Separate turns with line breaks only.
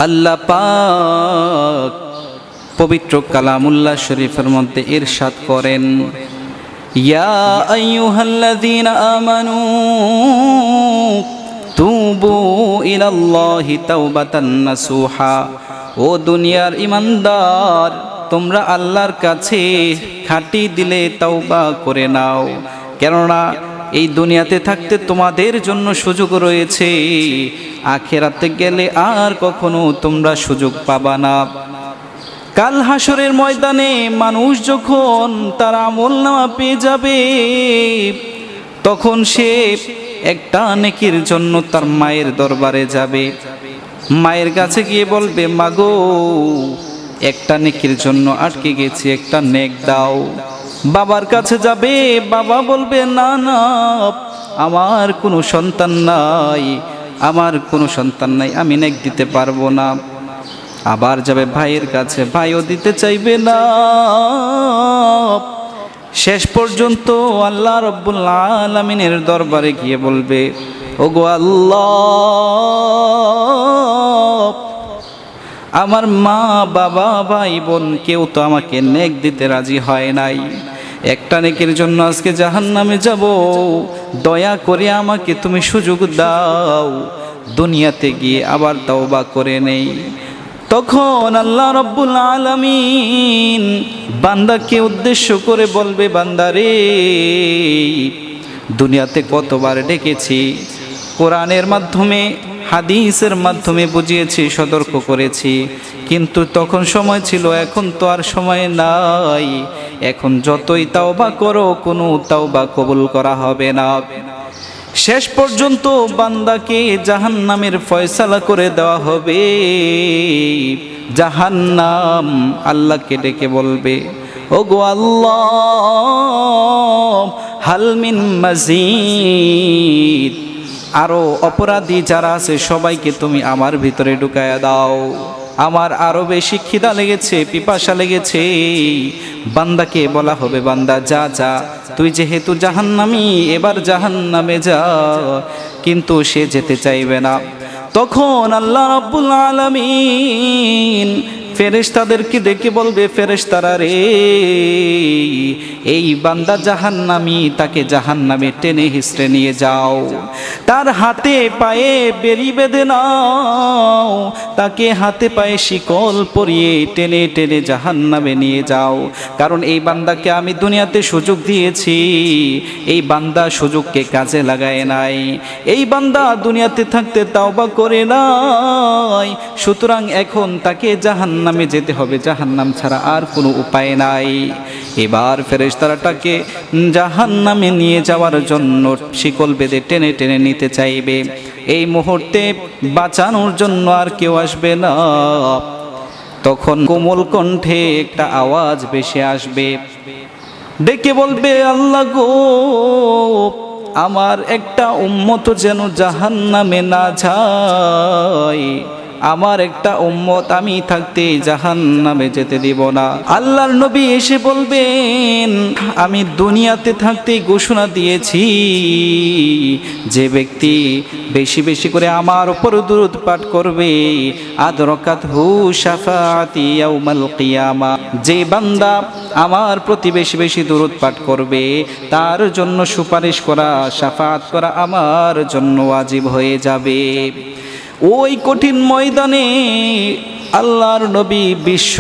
আল্লাহ পাক পবিত্র কালামুল্লাহ শরীফের মধ্যে ইরশাদ করেন, ইয়া আইয়ুহাল্লাযীনা আমানু তুবু ইলাল্লাহি তাওবাতান নাসুহা। ও দুনিয়ার ঈমানদার, তোমরা আল্লাহর কাছে খাঁটি দিলে তওবা করে নাও, কেননা এই দুনিয়াতে থাকতে তোমাদের জন্য সুযোগ রয়েছে, আখিরাতে গেলে আর কখনো তোমরা সুযোগ পাবা না। কাল হাসরের ময়দানে মানুষ যখন তার আমলনামা পেয়ে যাবে, তখন সে একটা নেকির জন্য তার মায়ের দরবারে যাবে। মায়ের কাছে গিয়ে বলবে, মাগো, একটা নেকির জন্য আটকে গেছি, একটা নেক দাও। বাবার কাছে যাবে, বাবা বলবে, না না, আমার কোনো সন্তান নাই, আমি নেক দিতে পারবো না। আবার যাবে ভাইয়ের কাছে, ভাইও দিতে চাইবে না। শেষ পর্যন্ত আল্লাহ রাব্বুল আলামিনের দরবারে গিয়ে বলবে, ওগো আল্লাহ, আমার মা বাবা ভাই বোন কেউ তো আমাকে নেক দিতে রাজি হয় নাই, একটা নেকের জন্য আজকে জাহান্নামে যাব, দয়া করে আমাকে তুমি সুযোগ দাও, দুনিয়াতে গিয়ে আবার তওবা করে নেই। তখন আল্লাহ রাব্বুল আলামিন বান্দাকে উদ্দেশ্য করে বলবে, বান্দারে, দুনিয়াতে কতবার ডেকেছি, কোরআনের মাধ্যমে হাদিসের মাধ্যমে বুঝিয়েছি, সতর্ক করেছি, কিন্তু তখন সময় ছিল, এখন তো আর সময় নাই। এখন যতই তাওবা করো, কোনো তাওবা কবুল করা হবে না। শেষ পর্যন্ত বান্দাকে জাহান্নামের ফয়সালা করে দেওয়া হবে। জাহান্নাম আল্লাহকে ডেকে বলবে, ওগো আল্লাহ, হাল মিন মাজিদ, আরো অপরাধী যারা আছে সবাইকে তুমি আমার ভিতরে ঢুকায়া দাও, আমার আরো বেশি খিদা লেগেছে, পিপাসা লেগেছে। বান্দাকে বলা হবে, বান্দা যা যা, তুই যেহেতু জাহান্নামী, এবার জাহান্নামে যা। কিন্তু সে যেতে চাইবে না। তখন আল্লাহ রাব্বুল আলামিন ফেরেশতাদেরকে ডেকে বলবে, ফেরেশতারা রে, এই বান্দা জাহান্নামী, তাকে জাহান্নামে টেনে হিঁচড়ে নিয়ে যাও, তার হাতে পায়ে বেড়ি বেঁধে নাও, তাকে হাতে পায়ে শিকল পরিয়ে টেনে টেনে জাহান্নামে নিয়ে যাও। কারণ এই বান্দাকে আমি দুনিয়াতে সুযোগ দিয়েছি, এই বান্দা সুযোগকে কাজে লাগায় নাই, এই বান্দা দুনিয়াতে থাকতে তাওবা করে নাই, সুতরাং এখন তাকে জাহান্নামে যেতে হবে, জাহান্নাম ছাড়া আর কোনো উপায় নাই। এবার ফেরেশতারাটাকে জাহান্নামে নিয়ে যাওয়ার জন্য শিকল বেঁধে টেনে টেনে নিতে চাইবে। এই মুহূর্তে বাঁচানোর জন্য আর কেউ আসবে না। তখন কোমল কণ্ঠে একটা আওয়াজ ভেসে আসবে, ডেকে বলবে, আল্লাহ গো, আমার একটা উম্মত যেন জাহান্নামে না যায়, আমার একটা উম্মত আমি থাকতে জাহান্নামে যেতে দিব না। আল্লাহর নবী এসে বলবেন, আমি দুনিয়াতে থাকতেই ঘোষণা দিয়েছি, যে ব্যক্তি বেশি বেশি করে আমার উপর দুরূদ পাঠ করবে, আদরাকাতহু শাফাআতি ইয়াউমাল কিয়ামা, যে বান্দা আমার প্রতি বেশি বেশি দুরূদ পাঠ করবে, তার জন্য সুপারিশ করা, শাফাআত করা আমার জন্য ওয়াজিব হয়ে যাবে। ওই কঠিন ময়দানে আল্লাহর নবী, বিশ্ব